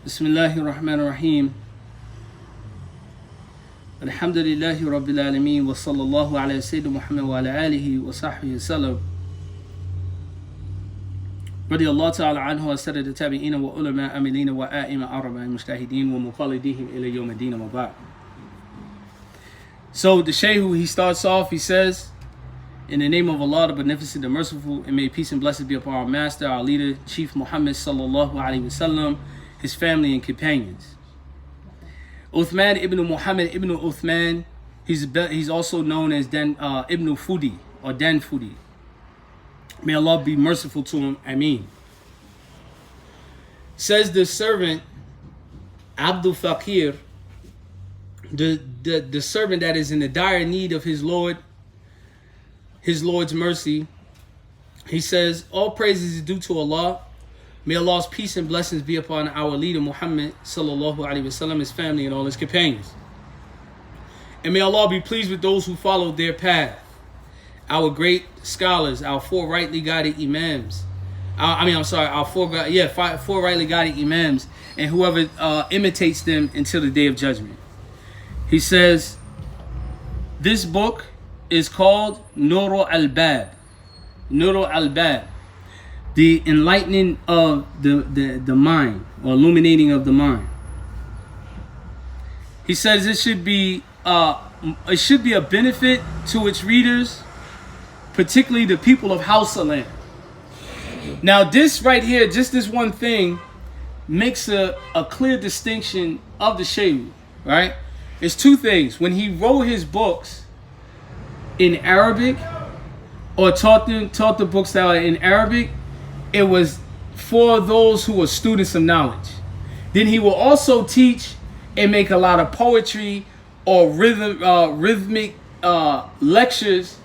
Bismillahir Rahmanir Rahim. Alhamdulillahi Rabbil Alameen wa sallallahu ala Sayyidina Muhammad wa ala alihi wa sahbihi wa sallam. رضي الله تعالى عنه وسادة التابعين وعلماء عاملين وآئمة أربعة المجتهدين ومقلديهم إلى يوم الدين وبعد. So the Shaykh, he starts off, he says, in the name of Allah, the Beneficent, the Merciful, and may peace and blessings be upon our Master, our leader, Chief Muhammad sallallahu alaihi wasallam, his family and companions. Uthman ibn Muhammad ibn Uthman, he's also known as Ibn Fudi or Dan Fudi. May Allah be merciful to him. Ameen. Says the servant Abdul Fakir, the servant that is in the dire need of his Lord's mercy. He says, all praises is due to Allah. May Allah's peace and blessings be upon our leader Muhammad sallallahu alaihi wasallam, his family and all his companions. And may Allah be pleased with those who followed their path. Our great scholars, our four rightly guided imams. Our four rightly guided imams, and whoever imitates them until the day of judgment. He says, this book is called Nur al Baab. Nur al Baab, the enlightening of the mind, or illuminating of the mind. He says it should be a benefit to its readers, particularly the people of Hausa land. Now this right here, just this one thing, makes a clear distinction of the Shaykh, right? It's two things. When he wrote his books in Arabic, or taught the books that are in Arabic, it was for those who were students of knowledge. Then he will also teach and make a lot of poetry or rhythmic lectures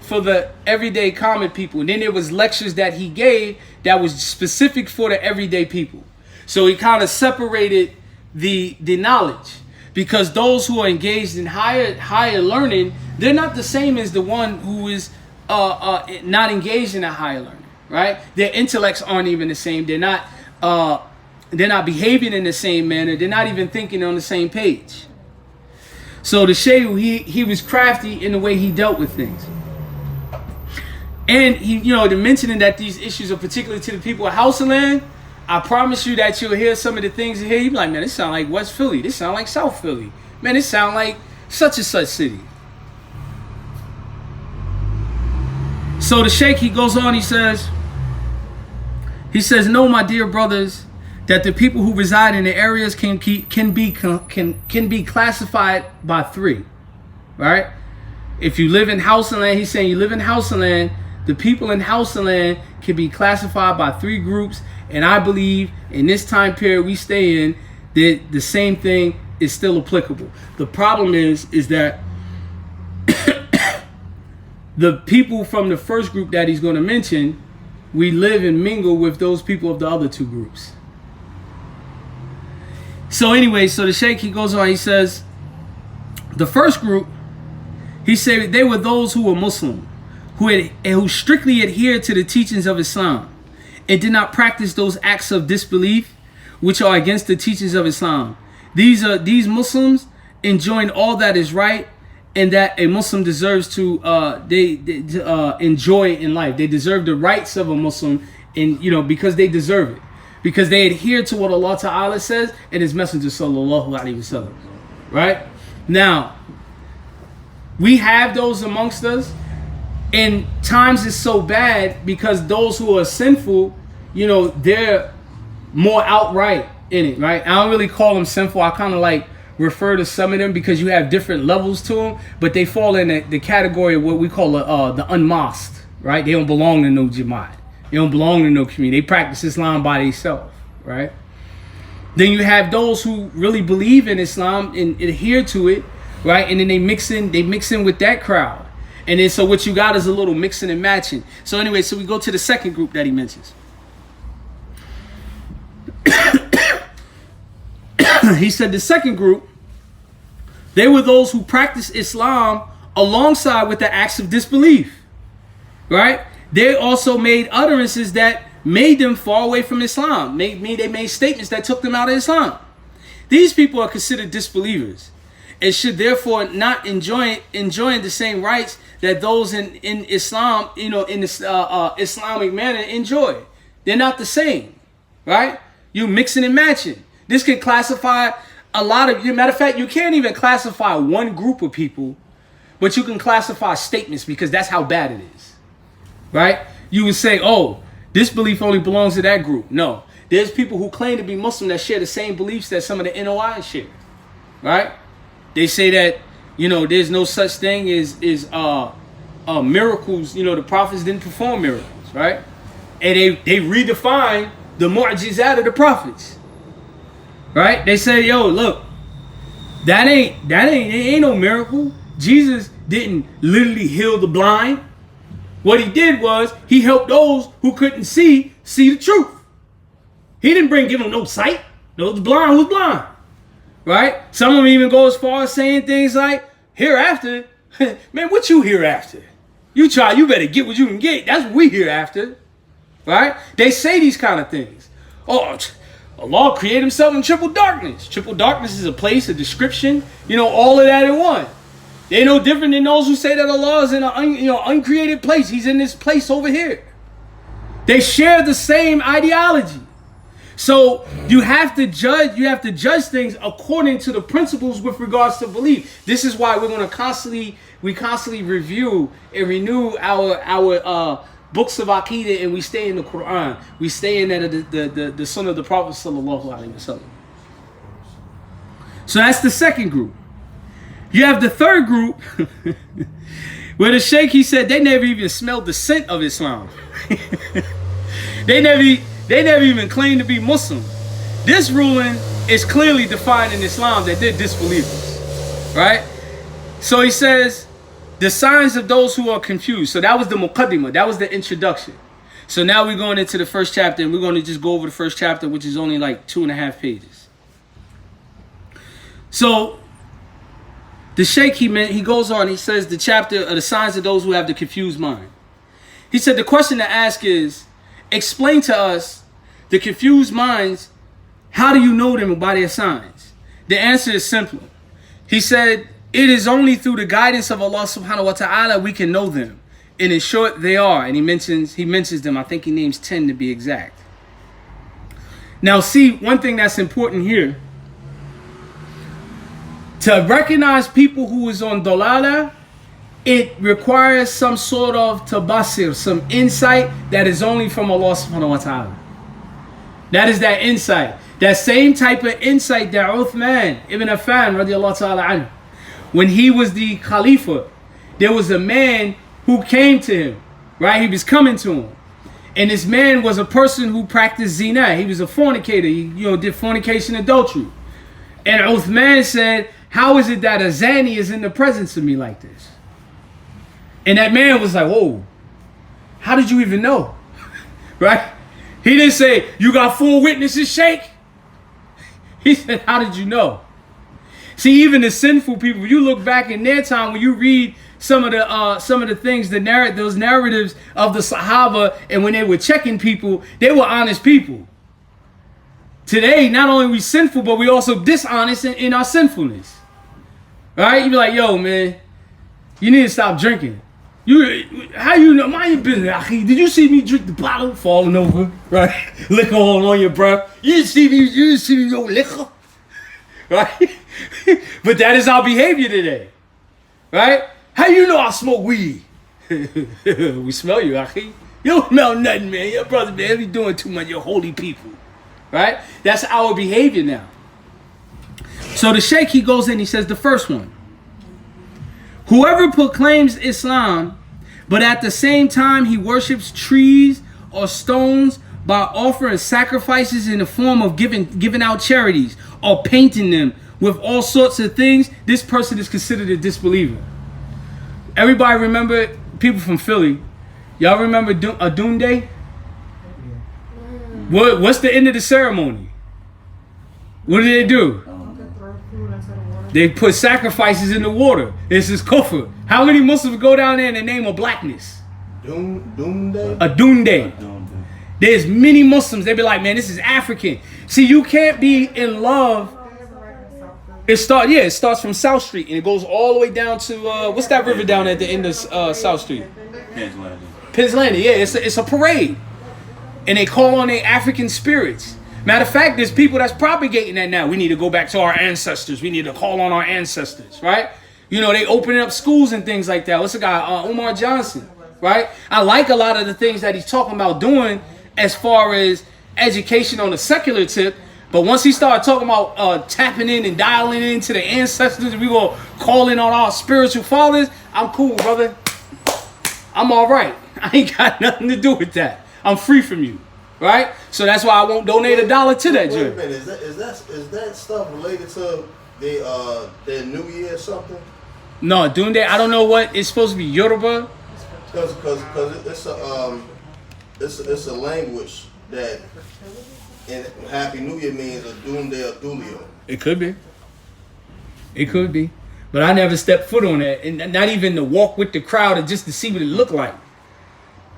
for the everyday common people. And then there was lectures that he gave that was specific for the everyday people. So he kind of separated the knowledge, because those who are engaged in higher learning, they're not the same as the one who is not engaged in a higher learning, right? Their intellects aren't even the same. They're not behaving in the same manner. They're not even thinking on the same page. So the Shaykh, he was crafty in the way he dealt with things. And he, the mentioning that these issues are particularly to the people of Hausa land, I promise you that you'll hear some of the things here. You'll be like, man, this sound like West Philly. This sound like South Philly. Man, this sound like such and such city. So the Shaykh, he goes on, he says, know, my dear brothers, that the people who reside in the areas can be classified by three, right? If you live in Hausa land, he's saying you live in Hausa land, the people in Hausa land can be classified by three groups, and I believe in this time period we stay in, that the same thing is still applicable. The problem is that the people from the first group that he's going to mention, we live and mingle with those people of the other two groups. So anyway, so the Shaykh, he goes on, he says, the first group, he said they were those who were Muslim, who strictly adhered to the teachings of Islam and did not practice those acts of disbelief which are against the teachings of Islam. These Muslims enjoin all that is right and that a Muslim deserves to enjoy in life. They deserve the rights of a Muslim, because they deserve it, because they adhere to what Allah Ta'ala says and His Messenger sallallahu alaihi wasallam. Right now, we have those amongst us, and times is so bad because those who are sinful, they're more outright in it, right? I don't really call them sinful. I kind of like refer to some of them because you have different levels to them, but they fall in the category of what we call the unmasked, right? They don't belong to no Jamaat. They don't belong to no community. They practice Islam by themselves, right? Then you have those who really believe in Islam and adhere to it, right? And then they mix in with that crowd. And then so what you got is a little mixing and matching. So anyway, so we go to the second group that he mentions. He said the second group, they were those who practiced Islam alongside with the acts of disbelief, right? They also made utterances that made them far away from Islam. They made statements that took them out of Islam. These people are considered disbelievers and should therefore not enjoying the same rights that those in Islam, in this Islamic manner enjoy. They're not the same, right? You mixing and matching. This can classify a lot of, matter of fact, you can't even classify one group of people, but you can classify statements because that's how bad it is, right? You would say, oh, this belief only belongs to that group. No, there's people who claim to be Muslim that share the same beliefs that some of the NOI share, right? They say that, there's no such thing as miracles. The prophets didn't perform miracles, right? And they redefine the mu'jizat of the prophets, right? They say, yo, look, that ain't no miracle. Jesus didn't literally heal the blind. What he did was he helped those who couldn't see the truth. He didn't give them no sight. Those blind was blind, right? Some of them even go as far as saying things like, hereafter, man, what you hereafter? You better get what you can get. That's what we hereafter, right? They say these kind of things. Oh, Allah created himself in triple darkness. Triple darkness is a place, a description, all of that in one. They're no different than those who say that Allah is in an uncreated place. He's in this place over here. They share the same ideology. So you have to judge things according to the principles with regards to belief. This is why we're going to constantly review and renew our books of Aqidah, and we stay in the Quran. We stay in the Sunnah of the Prophet sallallahu alaihi wasallam. So that's the second group. You have the third group where the Sheikh, he said they never even smelled the scent of Islam. They never even claimed to be Muslim. This ruling is clearly defined in Islam that they're disbelievers, right? So he says, the signs of those who are confused. So that was the muqaddimah. That was the introduction. So now we're going into the first chapter, and we're going to just go over the first chapter, which is only like 2.5 pages. So the Sheikh, he goes on, he says the chapter of the signs of those who have the confused mind. He said the question to ask is, explain to us the confused minds. How do you know them by their signs? The answer is simple. He said, it is only through the guidance of Allah subhanahu wa ta'ala we can know them. And in short, they are. And he mentions them. I think he names 10 to be exact. Now see, one thing that's important here. To recognize people who is on dalala, it requires some sort of tabasir, some insight that is only from Allah subhanahu wa ta'ala. That is that insight. That same type of insight that Uthman ibn Affan radiallahu ta'ala anhu, when he was the Khalifa, there was a man who came to him, right? He was coming to him. And this man was a person who practiced zina. He was a fornicator. He did fornication, adultery. And Uthman said, how is it that a zani is in the presence of me like this? And that man was like, whoa, how did you even know? Right? He didn't say, you got 4 witnesses, Sheikh. He said, how did you know? See, even the sinful people, you look back in their time, when you read some of the things, those narratives of the Sahaba, and when they were checking people, they were honest people. Today, not only are we sinful, but we also dishonest in our sinfulness. Right? You be like, yo, man, you need to stop drinking. How you know? Mind your business, Akhi. Did you see me drink the bottle, falling over, right? Liquor all on your breath. You didn't see me no liquor, right? But that is our behavior today, right? How you know I smoke weed? We smell you, Akhi. You don't smell nothing, man. Your brother, man, you doing too much. You're holy people, right? That's our behavior now. So the Sheikh, he goes in, he says the first one. Whoever proclaims Islam, but at the same time he worships trees or stones by offering sacrifices in the form of giving out charities or painting them with all sorts of things, this person is considered a disbeliever. Everybody remember, people from Philly, y'all remember a Doom Day? What's the end of the ceremony? What do they do? They put sacrifices in the water. This is kufr. How many Muslims go down there in the name of blackness? Doom Day? A Doom Day. There's many Muslims, they be like, man, this is African. See, you can't be in love. It starts from South Street and it goes all the way down to what's that river down at the end of South Street? Pennsylvania. Yeah, it's a parade, and they call on their African spirits. Matter of fact, there's people that's propagating that now. We need to go back to our ancestors. We need to call on our ancestors, right? You know, they opening up schools and things like that. What's the guy, Umar Johnson, right? I like a lot of the things that he's talking about doing as far as education on the secular tip. But once he started talking about tapping in and dialing into the ancestors, we gonna call in on our spiritual fathers, I'm cool, brother. I'm all right. I ain't got nothing to do with that. I'm free from you, right? So that's why I won't donate $1 to that. Wait a minute, is that stuff related to their New Year or something? No, doing that, I don't know what it's supposed to be. Yoruba. Because it's a language that in Happy New Year means a Doomday or Dulio. It could be. It could be. But I never stepped foot on that. And not even to walk with the crowd and just to see what it looked like.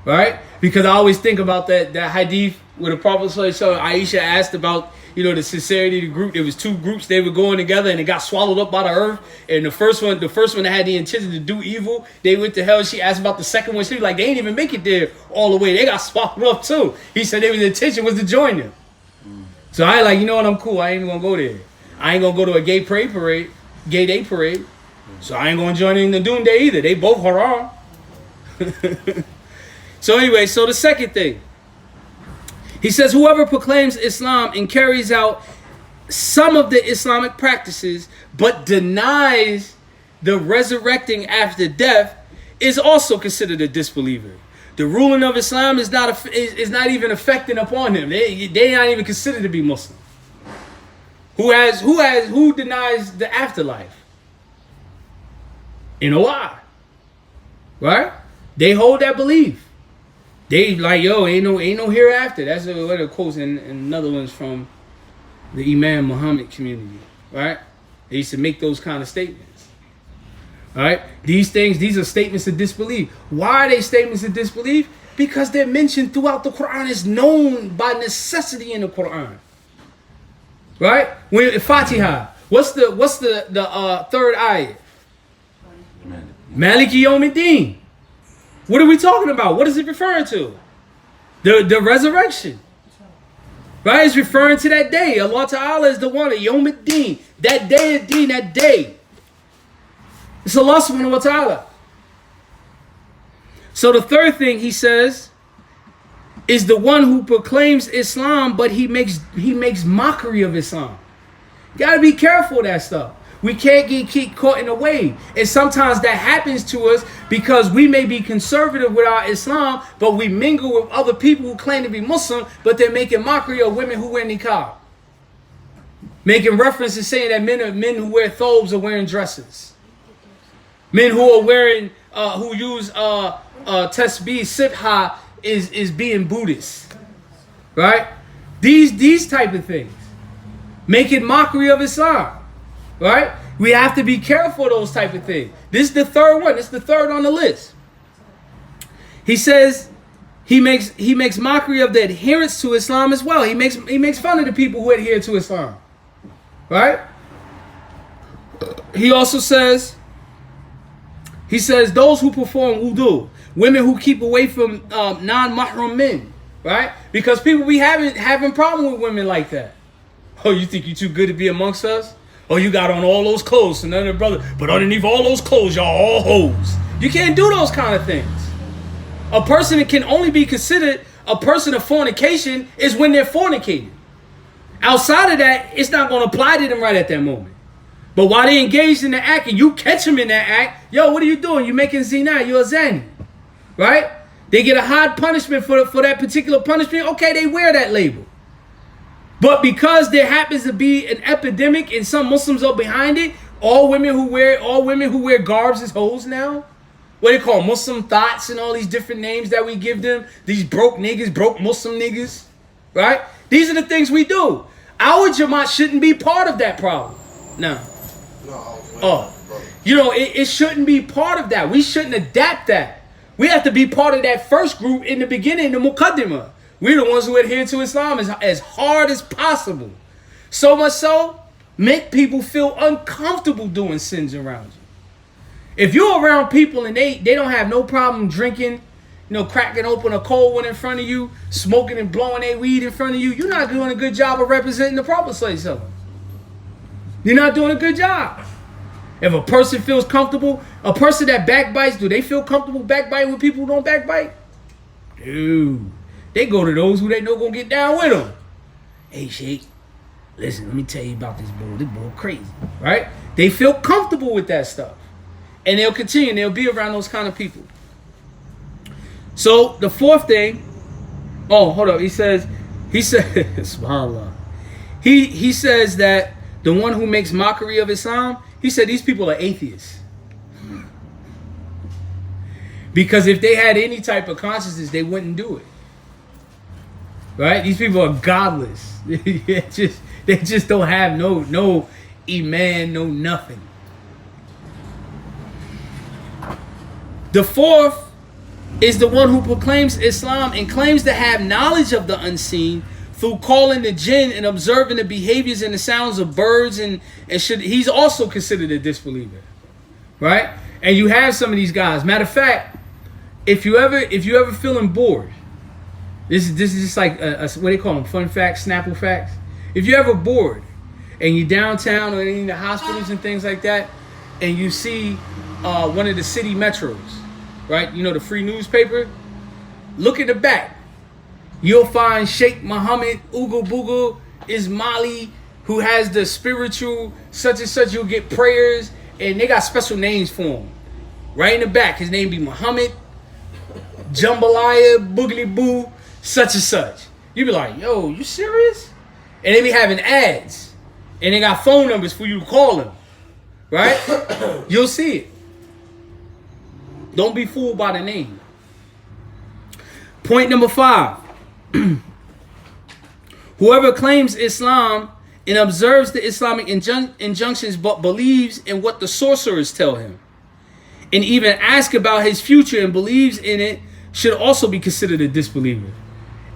Right? Because I always think about that hadith where the Prophet Aisha asked about, the sincerity of the group. There was two groups, they were going together and it got swallowed up by the earth. And the first one that had the intention to do evil, they went to hell. She asked about the second one. She was like, they didn't even make it there all the way. They got swallowed up too. He said their intention was to join them. So I like, you know what, I'm cool. I ain't even gonna go there. I ain't gonna go to a gay day parade. So I ain't gonna join in the Doomday either. They both haram. So anyway, so the second thing. He says, whoever proclaims Islam and carries out some of the Islamic practices, but denies the resurrecting after death, is also considered a disbeliever. The ruling of Islam is not even affecting upon them. They not even considered to be Muslim. Who denies the afterlife? You know why? Right? They hold that belief. They like, yo, ain't no hereafter. That's what it quotes, and another one's from the Imam Muhammad community, right? They used to make those kind of statements. All right? These are statements of disbelief. Why are they statements of disbelief? Because they're mentioned throughout the Quran. It's known by necessity in the Quran. Right? When Fatiha, what's the third ayah? Maliki Yawmiddin. What are we talking about? What is it referring to? The resurrection. Right? It's referring to that day. Allah Ta'ala is the one, Yawmiddin. That day of Deen, that day. It's Allah Subhanahu wa Ta'ala. So the third thing he says is the one who proclaims Islam, but he makes mockery of Islam. You gotta be careful of that stuff. We can't keep caught in a wave. And sometimes that happens to us because we may be conservative with our Islam, but we mingle with other people who claim to be Muslim, but they're making mockery of women who wear niqab. Making references saying that men who wear thobes are wearing dresses. Men who are wearing, who use tasbih, sibha is being Buddhist. Right? These type of things. Making mockery of Islam. Right? We have to be careful of those type of things. This is the third one. This is the third on the list. He says he makes mockery of the adherence to Islam as well. He makes fun of the people who adhere to Islam. Right? He also says those who perform wudu, women who keep away from non-mahram men, right? Because people be having problem with women like that. Oh, you think you too good to be amongst us? Oh, you got on all those clothes, so none of the brother. But underneath all those clothes, y'all all hoes. You can't do those kind of things. A person that can only be considered a person of fornication is when they're fornicating. Outside of that, it's not going to apply to them right at that moment. But while they engaged in the act and you catch them in that act, yo, what are you doing? You're making zina. You're a zani. Right? They get a hard punishment for that particular punishment. Okay, they wear that label. But because there happens to be an epidemic and some Muslims are behind it, all women who wear garbs is hoes now. What they call Muslim thoughts and all these different names that we give them. These broke niggas, broke Muslim niggas. Right? These are the things we do. Our Jamaat shouldn't be part of that problem. No. It shouldn't be part of that. We shouldn't adapt that. We have to be part of that first group in the beginning, the Muqaddimah. We're the ones who adhere to Islam as hard as possible. So much so, make people feel uncomfortable doing sins around you. If you're around people and they don't have no problem drinking, cracking open a cold one in front of you, smoking and blowing their weed in front of you, you're not doing a good job of representing the Prophet sallallahu alaihi wasallam. You're not doing a good job. If a person feels comfortable, a person that backbites, do they feel comfortable backbiting with people who don't backbite? Dude, they go to those who they know gonna get down with them. Hey, Sheikh, listen, let me tell you about this bull. This bull crazy, right? They feel comfortable with that stuff. And they'll continue. They'll be around those kind of people. So the fourth thing, hold up. He says, subhanAllah. He says that the one who makes mockery of Islam, he said these people are atheists. Because if they had any type of consciousness, they wouldn't do it. Right? These people are godless. They just don't have no iman, no nothing. The fourth is the one who proclaims Islam and claims to have knowledge of the unseen through calling the jinn and observing the behaviors and the sounds of birds he's also considered a disbeliever. Right? And you have some of these guys. Matter of fact, if you ever feeling bored, this is just like what they call them, fun facts, Snapple facts. If you're ever bored and you're downtown or in the hospitals and things like that, and you see one of the city metros, right? The free newspaper. Look at the back. You'll find Sheikh Muhammad Ugo Bugo Ismaili, who has the spiritual such and such. You'll get prayers, and they got special names for him. Right in the back, his name be Muhammad Jambalaya Boogly Boo such and such. You be like, yo, you serious? And they be having ads, and they got phone numbers for you to call them. Right? You'll see it. Don't be fooled by the name. Point number 5. Whoever claims Islam and observes the Islamic injunctions but believes in what the sorcerers tell him, and even asks about his future and believes in it, should also be considered a disbeliever.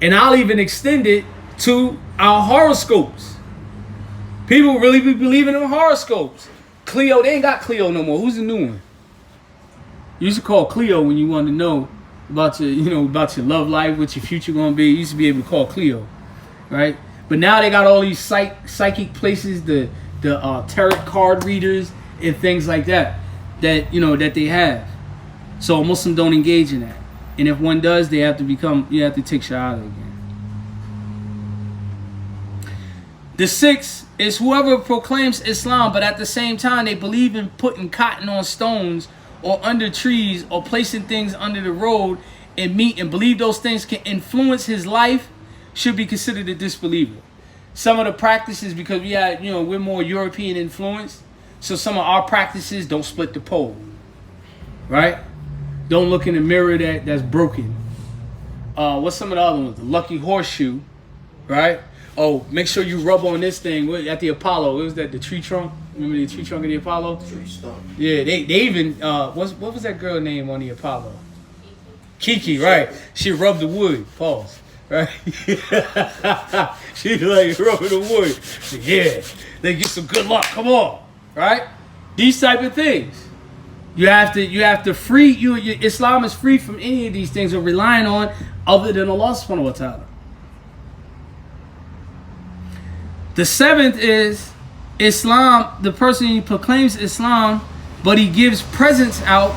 And I'll even extend it to our horoscopes. People really be believing in horoscopes. Cleo, they ain't got Cleo no more. Who's the new one? You used to call Cleo when you wanted to know about your, about your love life, what your future gonna be. You used to be able to call Cleo, right? But now they got all these psychic places, the tarot card readers and things like that that they have. So Muslims don't engage in that, and if one does, you have to take shahada again. The 6th is whoever proclaims Islam, but at the same time they believe in putting cotton on stones or under trees or placing things under the road and meat and believe those things can influence his life, should be considered a disbeliever. Some of the practices, because we're more European influenced, so some of our practices, don't split the pole, right? Don't look in the mirror that's broken. What's some of the other ones? The lucky horseshoe, right? Oh, make sure you rub on this thing at the Apollo. What was that? The tree trunk? Remember the tree trunk of the Apollo? Tree stump. Yeah, they even what was that girl name on the Apollo? Kiki, right? She rubbed the wood. Pause. Right? She like rubbing the wood. Yeah, they get some good luck. Come on, right? These type of things. You have to free Islam is free from any of these things or relying on other than Allah subhanahu wa ta'ala. The 7th is Islam, the person who proclaims Islam, but he gives presents out.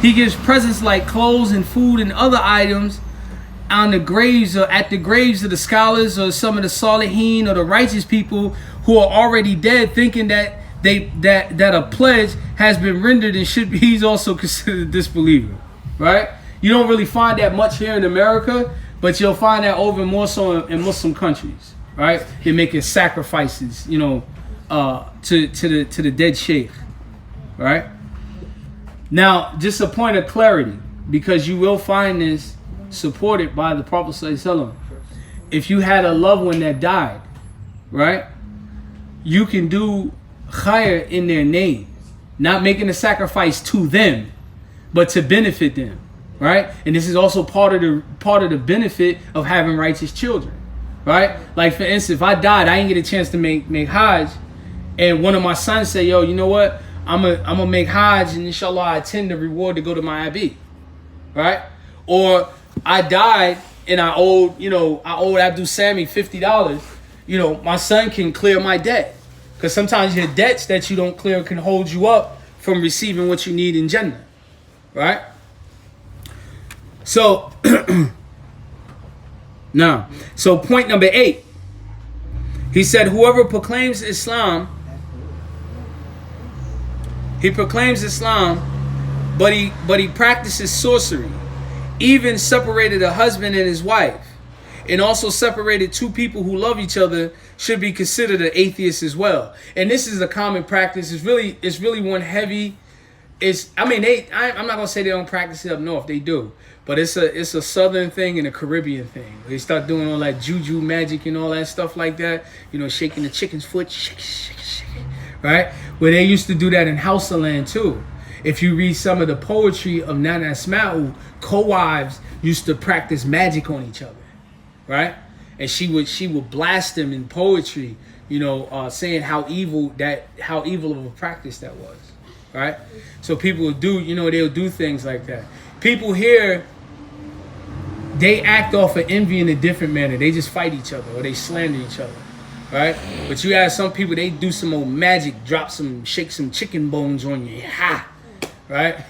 He gives presents like clothes and food and other items on the graves or at the graves of the scholars or some of the salihin or the righteous people who are already dead, thinking that that a pledge has been rendered and he's also considered a disbeliever. Right? You don't really find that much here in America, but you'll find that over more so in Muslim countries. Right? They're making sacrifices, to the dead sheikh. Right? Now, just a point of clarity, because you will find this supported by the Prophet ﷺ. If you had a loved one that died, right, you can do khair in their name, not making a sacrifice to them, but to benefit them. right? And this is also part of the benefit of having righteous children, right? Like for instance, if I died, I didn't get a chance to make Hajj, and one of my sons say, yo, you know what? I'm gonna make Hajj, and inshallah I attend the reward to go to my IB, right? Or I died and I owed Abdul Sami $50. My son can clear my debt, because sometimes your debts that you don't clear can hold you up from receiving what you need in Jannah, right? So now, so point number 8, he said, whoever proclaims Islam, but he practices sorcery, even separated a husband and his wife, and also separated two people who love each other, should be considered an atheist as well. And this is a common practice. It's really one heavy. I'm not gonna say they don't practice it up north. They do, but it's a southern thing and a Caribbean thing. They start doing all that juju magic and all that stuff like that. Shaking the chicken's foot, shake it, right? Where they used to do that in Hausa land too. If you read some of the poetry of Nana Asma'u, co-wives used to practice magic on each other, right? And she would blast them in poetry, saying how evil of a practice that was, right? So people would do, they'll do things like that. People here, they act off of envy in a different manner. They just fight each other or they slander each other, right? But you have some people, they do some old magic, shake some chicken bones on you, ha, right?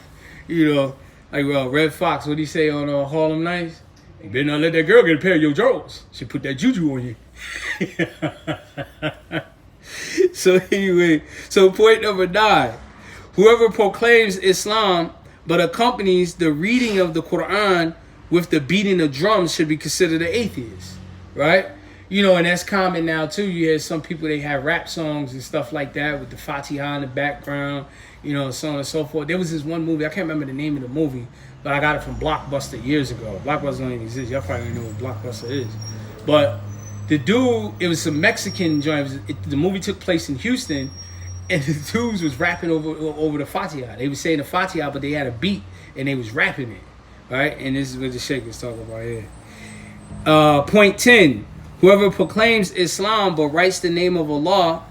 Like Red Fox, what do you say on Harlem Nights? You better not let that girl get a pair of your drawers. She put that juju on you. So anyway, point number 9. Whoever proclaims Islam but accompanies the reading of the Quran with the beating of drums should be considered an atheist, right? And that's common now too. You hear some people, they have rap songs and stuff like that with the Fatiha in the background, so on and so forth. There was this one movie, I can't remember the name of the movie, but I got it from Blockbuster years ago. Blockbuster don't even exist. Y'all probably don't know what Blockbuster is. But the dude, it was some Mexican joint. The movie took place in Houston, and the dudes was rapping over the Fatiha. They was saying the Fatiha, but they had a beat, and they was rapping it, right? And this is what the Sheikh is talking about here. Point 10. Whoever proclaims Islam but writes the name of Allah,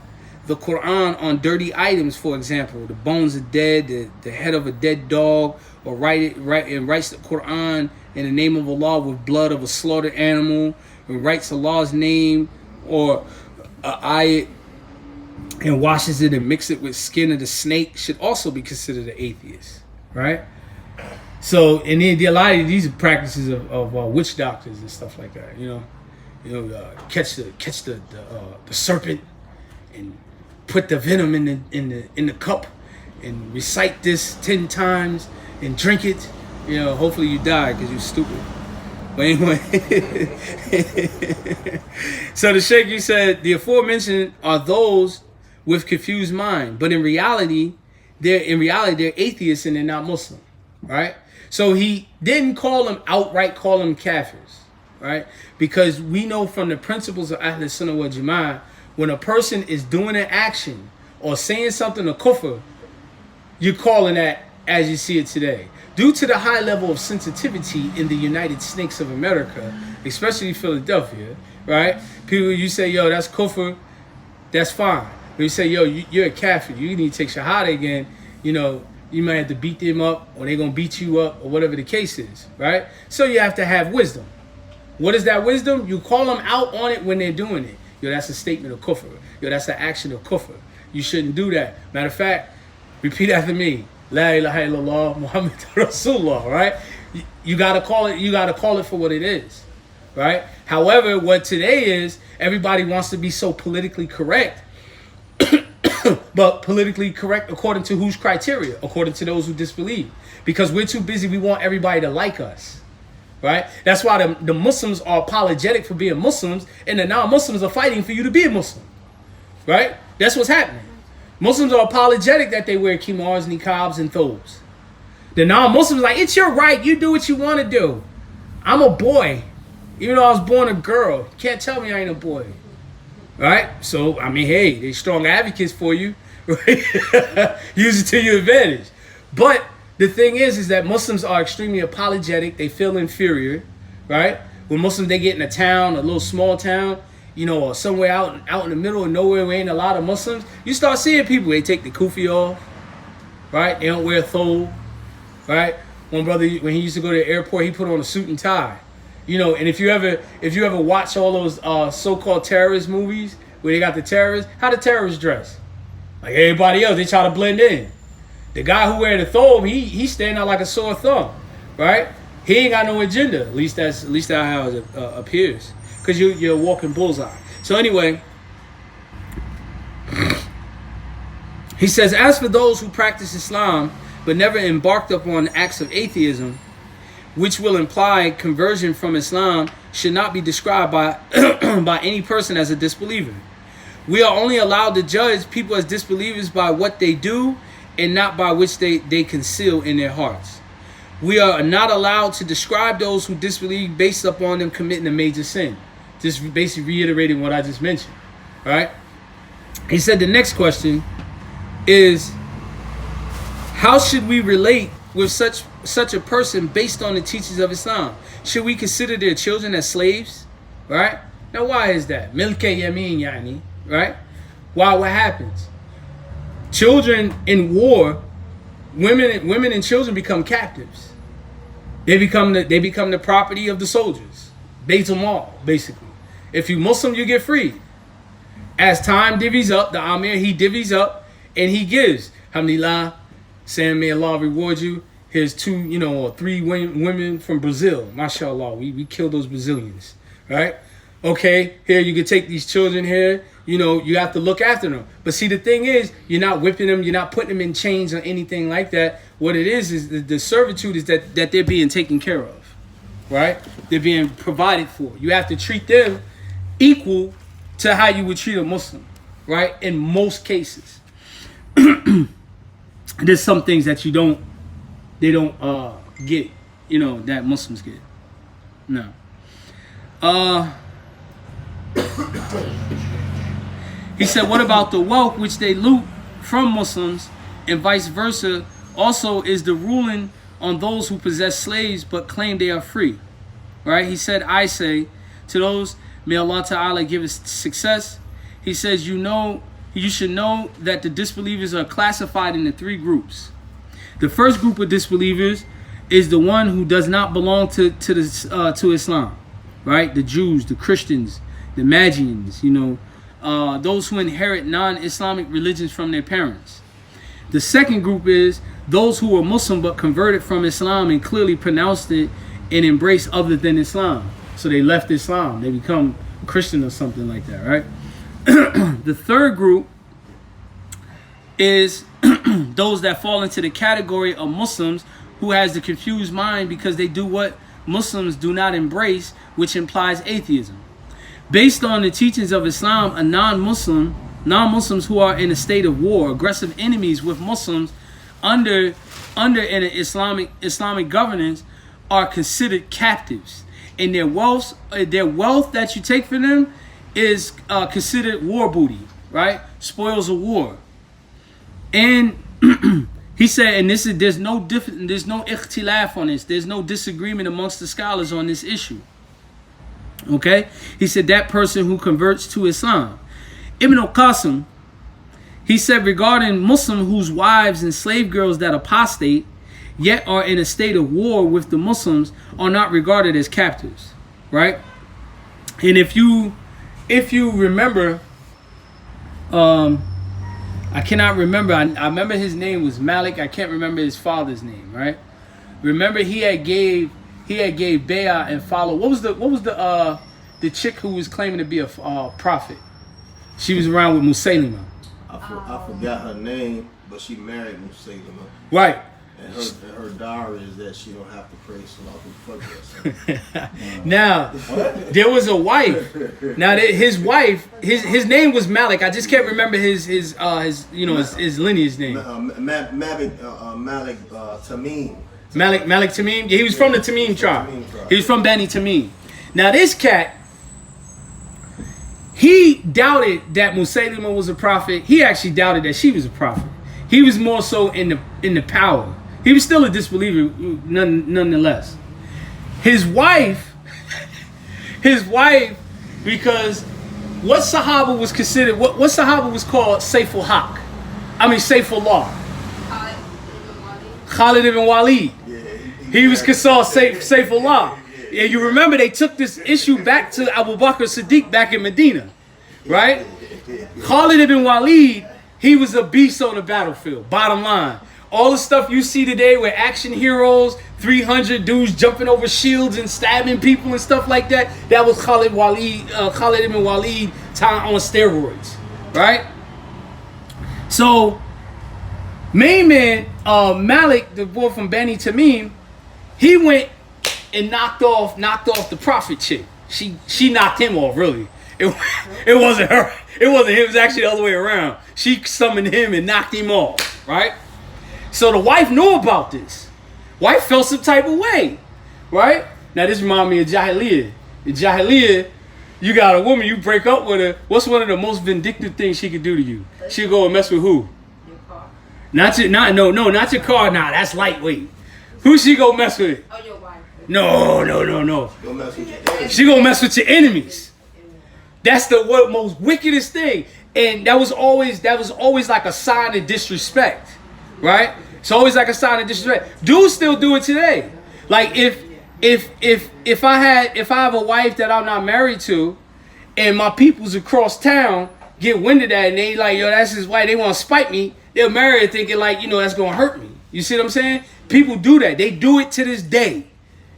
the Quran, on dirty items, for example, the bones of dead, the head of a dead dog, or writes the Quran in the name of Allah with blood of a slaughtered animal, and writes Allah's name or ayat and washes it and mix it with skin of the snake, should also be considered an atheist, right? So, and then a lot of these are practices of witch doctors and stuff like that. Catch the serpent and put the venom in the cup and recite this 10 times and drink it. Hopefully you die because you're stupid. But anyway, so the Sheikh, you said the aforementioned are those with confused mind, but in reality they're atheists and they're not Muslim, right? So he didn't outright call them kafirs, right? Because we know from the principles of Ahl Sunnah wal Jama'ah, when a person is doing an action or saying something to kufr, you're calling that as you see it today. Due to the high level of sensitivity in the United Snakes of America, especially Philadelphia, right? People, you say, yo, that's kufr, that's fine. But you say, yo, you're a kafir, you need to take shahada again, you might have to beat them up, or they're going to beat you up, or whatever the case is, right? So you have to have wisdom. What is that wisdom? You call them out on it when they're doing it. Yo, that's a statement of kufr. Yo, that's an action of kufr. You shouldn't do that. Matter of fact, repeat after me. La ilaha illallah Muhammad Rasulullah, right? You gotta call it for what it is, right? However, what today is, everybody wants to be so politically correct, but politically correct according to whose criteria? According to those who disbelieve. Because we're too busy, we want everybody to like us, right? That's why the Muslims are apologetic for being Muslims, and the non-Muslims are fighting for you to be a Muslim, right? That's what's happening. Muslims are apologetic that they wear khimars, niqabs, and thobes. The non-Muslims are like, it's your right, you do what you want to do. I'm a boy, even though I was born a girl. You can't tell me I ain't a boy, right? So, I mean, hey, they're strong advocates for you, right? Use it to your advantage. But the thing is that Muslims are extremely apologetic. They feel inferior, right? When Muslims, they get in a town, a little small town, you know, or somewhere out in the middle of nowhere where ain't a lot of Muslims, you start seeing people, they take the kufi off, right? They don't wear a thobe, right? One brother, when he used to go to the airport, he put on a suit and tie. You know, and if you ever watch all those so-called terrorist movies where they got the terrorists, how the terrorists dress? Like everybody else, they try to blend in. The guy who wear the thobe, he stand out like a sore thumb, right? He ain't got no agenda. At least that's how it appears, because you're a walking bullseye. So anyway, he says, as for those who practice Islam but never embarked upon acts of atheism, which will imply conversion from Islam, should not be described by by any person as a disbeliever. We are only allowed to judge people as disbelievers by what they do and not by which they conceal in their hearts. We are not allowed to describe those who disbelieve based upon them committing a major sin. Just basically reiterating what I just mentioned. All right? He said the next question is, how should we relate with such a person based on the teachings of Islam? Should we consider their children as slaves? Right? Now why is that? Milke yamin yani. Right? Why? What happens? Children in war, women and children become captives. They become the property of the soldiers. Beit al-Mal, basically. If you Muslim, you get freed. As time divvies up, the Amir, he divvies up and he gives. Alhamdulillah, saying may Allah reward you. Here's 2, or 3 women from Brazil. MashaAllah, we killed those Brazilians, right? Okay, here you can take these children here. You have to look after them. But see, the thing is, you're not whipping them. You're not putting them in chains or anything like that. What it is the servitude is that they're being taken care of, right? They're being provided for. You have to treat them equal to how you would treat a Muslim, right? In most cases. There's some things that they don't get, that Muslims get. No. He said, what about the wealth which they loot from Muslims, and vice versa? Also is the ruling on those who possess slaves but claim they are free. Right? He said, I say to those, may Allah Ta'ala give us success. He says, you should know that the disbelievers are classified into 3 groups. The first group of disbelievers is the one who does not belong to Islam. Right? The Jews, the Christians, the Magians, those who inherit non-Islamic religions from their parents. The second group is those who are Muslim but converted from Islam and clearly pronounced it and embraced other than Islam. So they left Islam. They become Christian or something like that, right? The third group is those that fall into the category of Muslims who has the confused mind because they do what Muslims do not embrace, which implies atheism. Based on the teachings of Islam, non-Muslims who are in a state of war, aggressive enemies with Muslims under an Islamic governance, are considered captives, and their wealth that you take from them is considered war booty, right? Spoils of war. And he said, and there's no ikhtilaf on this. There's no disagreement amongst the scholars on this issue. Okay, he said that person who converts to Islam. Ibn al-Qasim, he said regarding Muslim whose wives and slave girls that apostate, yet are in a state of war with the Muslims, are not regarded as captives, right? And if you remember, I cannot remember. I remember his name was Malik. I can't remember his father's name, right? Remember he had gave bay'ah and follow. What was the chick who was claiming to be a prophet? She was around with Musaylima. I forgot her name, but she married Musaylima. Right. And her diary is that she don't have to pray Salat. Now, there was a wife. Now, his wife, his name was Malik. I just can't remember his lineage name. Malik Tamim. Malik Tamim. Yeah, he was from the Tamim tribe. He was from Bani Tamim. Now, this cat, he doubted that Musaylima was a prophet. He actually doubted that she was a prophet. He was more so in the power. He was still a disbeliever, nonetheless. His wife, because what Sahaba was considered, what Sahaba was called Saiful Haq. I mean Saiful Law. Khalid ibn Walid. He was called Saiful Law. And you remember they took this issue back to Abu Bakr Siddiq back in Medina, right? Khalid ibn Walid, he was a beast on the battlefield, bottom line. All the stuff you see today with action heroes, 300 dudes jumping over shields and stabbing people and stuff like that, that was Khalid ibn Walid time on steroids, right? So, main man, Malik, the boy from Bani Tamim, he went and knocked off the prophet chick. She knocked him off, really. It wasn't her. It wasn't him. It was actually the other way around. She summoned him and knocked him off, right? So the wife knew about this. Wife felt some type of way, right? Now this reminds me of Jahiliyyah. In Jahiliyyah, you got a woman, you break up with her. What's one of the most vindictive things she could do to you? She'll go and mess with who? Your car. Not your car. Nah, that's lightweight. Who she go mess with? Oh, your wife. No. Go mess with your enemies. She gonna mess with your enemies. That's the most wickedest thing. And that was always like a sign of disrespect, right? It's always like a sign of disrespect. Dudes still do it today. Like if I have a wife that I'm not married to, and my peoples across town get wind of that, and they like, yo, that's his wife, they want to spite me, they'll marry her thinking like, that's gonna hurt me. You see what I'm saying? People do that. They do it to this day.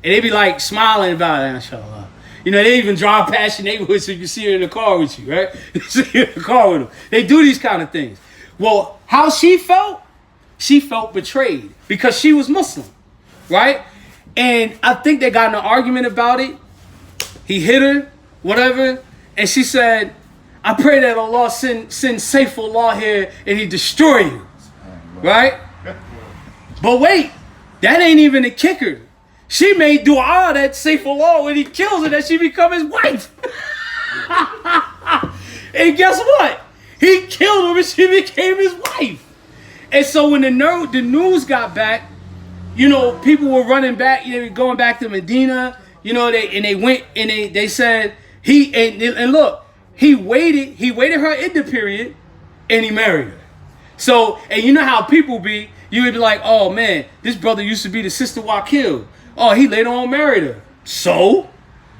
And they be like smiling about it, inshallah. They even drive past your neighborhood so you can see her in the car with you, right? You see her in the car with them. They do these kind of things. Well, how she felt? She felt betrayed because she was Muslim, right? And I think they got in an argument about it. He hit her, whatever. And she said, I pray that Allah send Saiful Allah here and he destroy you, right? But wait, that ain't even the kicker. She made dua that Saifullah when he kills her that she become his wife. And guess what? He killed her and she became his wife. And so when the news got back, people were running back, going back to Medina, they went and they said and look, he waited her iddah period and he married her. So, and you know how people be, you would be like, oh man, this brother used to be the sister Wakil. Oh, he later on married her. So,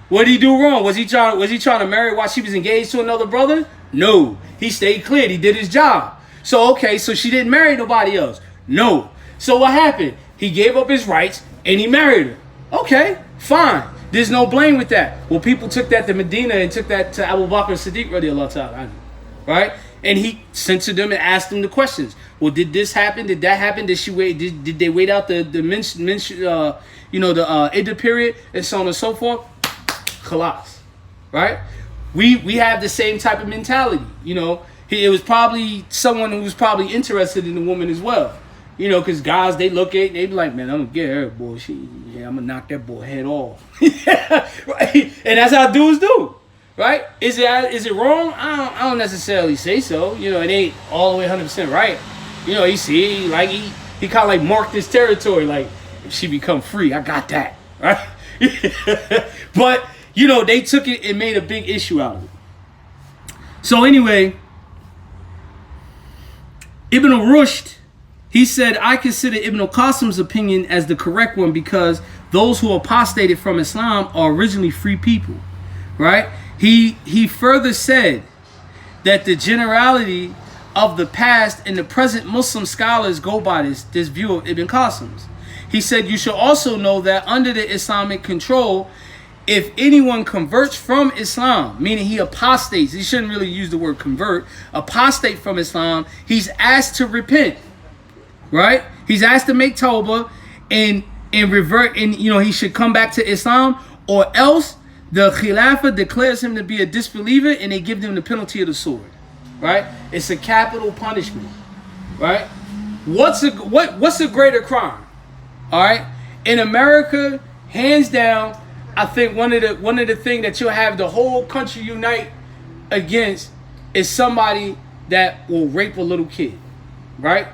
what did he do wrong? Was he trying to marry while she was engaged to another brother? No. He stayed clear. He did his job. So, okay, so she didn't marry nobody else. No. So what happened? He gave up his rights and he married her. Okay, fine. There's no blame with that. Well, people took that to Medina and took that to Abu Bakr Siddiq radiallahu ta'ala, right? And he censored them and asked them the questions. Well, did this happen? Did that happen? Did she wait? Did they wait out the iddah period and so on and so forth? Khalas, right? We have the same type of mentality. It was probably someone who was probably interested in the woman as well. Because guys, they be like, man, I'm gonna get her, boy. I'm gonna knock that boy head off. Right? And that's how dudes do. Right? Is it wrong? I don't necessarily say so. It ain't all the way 100% right. He kind of like marked his territory. Like, if she become free, I got that. Right? But, they took it and made a big issue out of it. So anyway, Ibn Rushd, he said, I consider Ibn al-Qasim's opinion as the correct one because those who apostated from Islam are originally free people. Right? He further said that the generality of the past and the present Muslim scholars go by this view of Ibn Qasim's. He said, you should also know that under the Islamic control, if anyone converts from Islam, meaning he apostates, he shouldn't really use the word convert, apostate from Islam, he's asked to repent, right? He's asked to make tawbah and revert, and he should come back to Islam, or else the Khilafah declares him to be a disbeliever and they give him the penalty of the sword, right? It's a capital punishment, right? What's a greater crime? All right, in America, hands down, I think one of the things that you'll have the whole country unite against is somebody that will rape a little kid, right?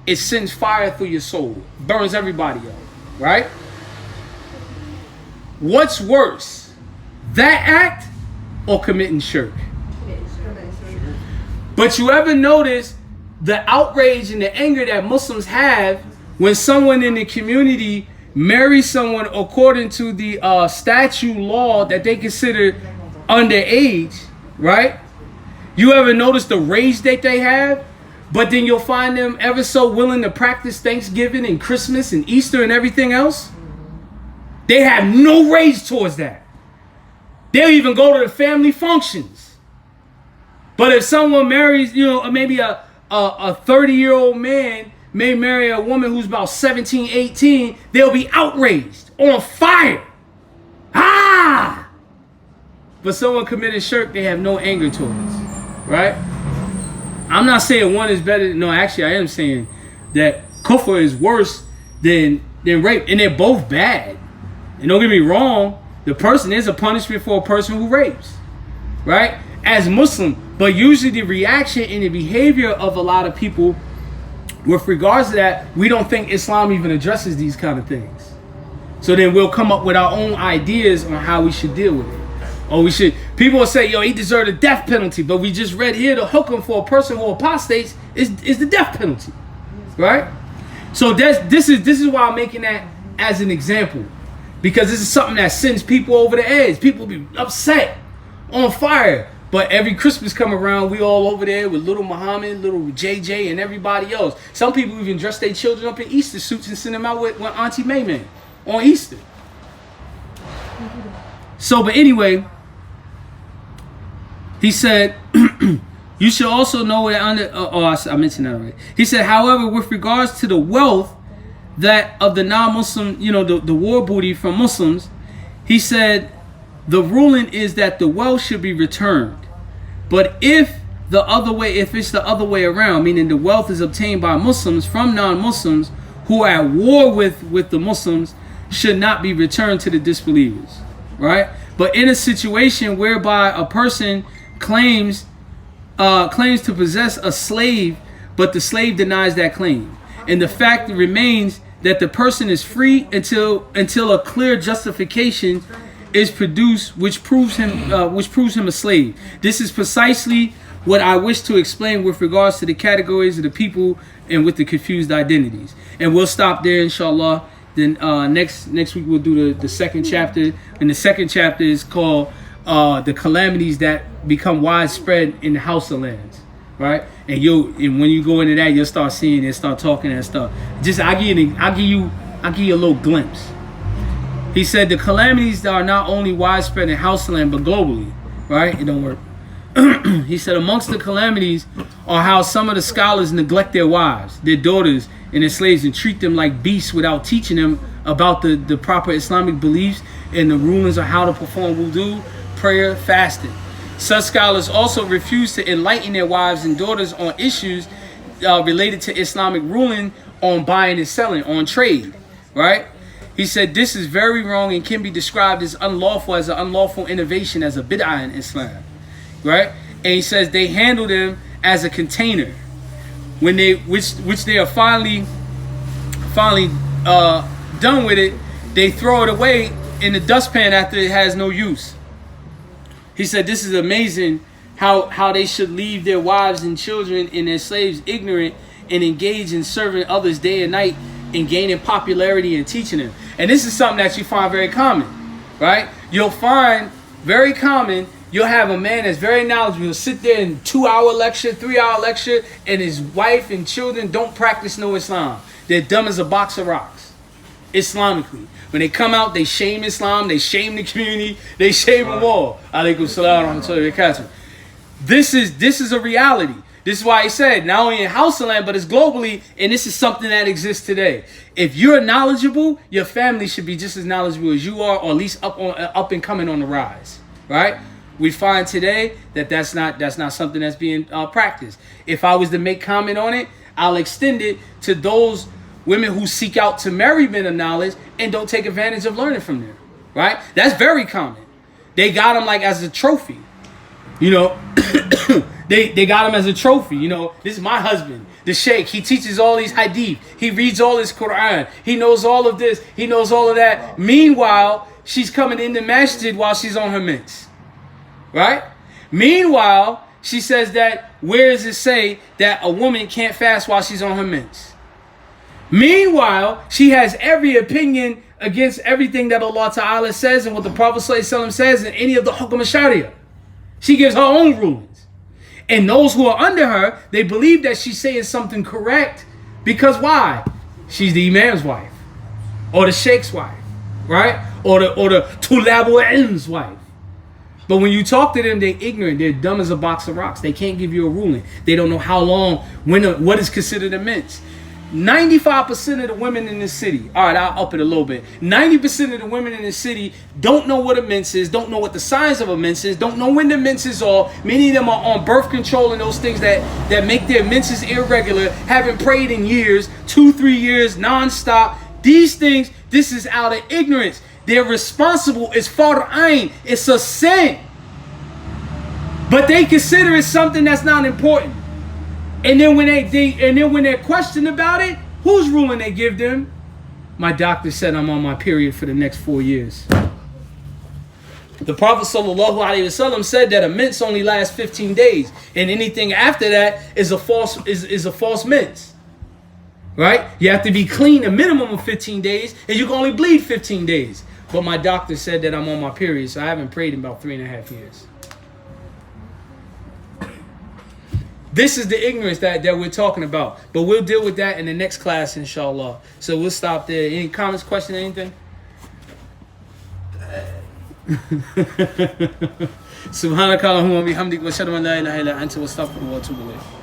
it sends fire through your soul, burns everybody up, right? What's worse, that act or committing shirk? But you ever notice the outrage and the anger that Muslims have when someone in the community marries someone according to the statute law that they consider underage, right? You ever notice the rage that they have? But then you'll find them ever so willing to practice Thanksgiving and Christmas and Easter and everything else. They have no rage towards that. They'll even go to the family functions. But if someone marries, maybe a 30-year-old man may marry a woman who's about 17, 18, they'll be outraged, on fire. Ah! But someone committed shirk, they have no anger towards, right? I'm not saying one is better. No, actually, I am saying that kufr is worse than rape, and they're both bad. And don't get me wrong, the person is a punishment for a person who rapes, right? As Muslim, but usually the reaction and the behavior of a lot of people with regards to that, we don't think Islam even addresses these kind of things. So then we'll come up with our own ideas on how we should deal with it. Or we should, people will say, yo, he deserved a death penalty, but we just read here the hukum for a person who apostates is the death penalty, right? So this is why I'm making that as an example, because this is something that sends people over the edge. People be upset, on fire. But every Christmas come around, we all over there with little Muhammad, little JJ, and everybody else. Some people even dress their children up in Easter suits and send them out with Auntie May on Easter. So, but anyway, he said, you should also know that I mentioned that already. He said, however, with regards to the wealth that of the non-Muslim, the war booty from Muslims, he said, the ruling is that the wealth should be returned. But if it's the other way around, meaning the wealth is obtained by Muslims from non-Muslims who are at war with the Muslims, should not be returned to the disbelievers, right? But in a situation whereby a person claims to possess a slave, but the slave denies that claim, and the fact remains that the person is free until a clear justification is produced, which proves him a slave. This is precisely what I wish to explain with regards to the categories of the people and with the confused identities. And we'll stop there, inshallah. Then next week we'll do the second chapter, and the second chapter is called the calamities that become widespread in the House of Lands, right? And when you go into that, you'll start seeing and start talking and stuff. Just I'll give you a little glimpse. He said the calamities that are not only widespread in House Land but globally, right? It don't work. He said amongst the calamities are how some of the scholars neglect their wives, their daughters, and their slaves, and treat them like beasts without teaching them about the proper Islamic beliefs and the rulings of how to perform wudu, prayer, fasting. Such scholars also refuse to enlighten their wives and daughters on issues related to Islamic ruling on buying and selling, on trade, right? He said this is very wrong and can be described as an unlawful innovation, as a bid'ah in Islam, right? And he says they handle them as a container when which they are finally done with it. They throw it away in the dustpan after it has no use. He said this is amazing how they should leave their wives and children and their slaves ignorant and engage in serving others day and night and gaining popularity and teaching them. And this is something that you find very common, right? You'll find very common, you'll have a man that's very knowledgeable. He'll sit there in 2-hour lecture, 3-hour lecture, and his wife and children don't practice no Islam. They're dumb as a box of rocks, Islamically. When they come out, they shame Islam, they shame the community, they shame them all. Alaikum salam wa rahmatullahi wa barakatuh. This is a reality. This is why he said, not only in House Land, but it's globally, and this is something that exists today. If you're knowledgeable, your family should be just as knowledgeable as you are, or at least up and coming on the rise, right? We find today that that's not something that's being practiced. If I was to make comment on it, I'll extend it to those women who seek out to marry men of knowledge and don't take advantage of learning from them, right? That's very common. They got them like as a trophy. You know, they got him as a trophy. You know, this is my husband, the sheikh. He teaches all these hadith. He reads all this Quran. He knows all of this. He knows all of that. Meanwhile, she's coming in the masjid while she's on her mints. Right? Meanwhile, she says that, where does it say that a woman can't fast while she's on her mints? Meanwhile, she has every opinion against everything that Allah Ta'ala says and what the Prophet ﷺ says in any of the Hukm al-Sharia. She gives her own rulings. And those who are under her, they believe that she's saying something correct because why? She's the Imam's wife. Or the Sheikh's wife. Right? Or the Tulab al-Ilm's wife. But when you talk to them, they're ignorant. They're dumb as a box of rocks. They can't give you a ruling. They don't know how long, what is considered a mince. 95% of the women in this city, all right, I'll up it a little bit. 90% of the women in this city don't know what a mince is, don't know what the signs of a mince is, don't know when the menses are. Many of them are on birth control and those things that make their menses irregular, haven't prayed in years, 2-3 years, non-stop. These things, this is out of ignorance. They're responsible. It's far'ain. It's a sin. But they consider it something that's not important. And then when they're questioned about it, whose ruling they give them? My doctor said I'm on my period for the next 4 years. The Prophet ﷺ said that a mince only lasts 15 days, and anything after that is a false mince. Right? You have to be clean a minimum of 15 days, and you can only bleed 15 days. But my doctor said that I'm on my period, so I haven't prayed in about 3.5 years. This is the ignorance that we're talking about. But we'll deal with that in the next class, inshallah. So we'll stop there. Any comments, question, anything? Subhanakallahumma bihamdik wa ashhadu an la ilaha illa anta wa astaghfiruka wa atubu ilayk.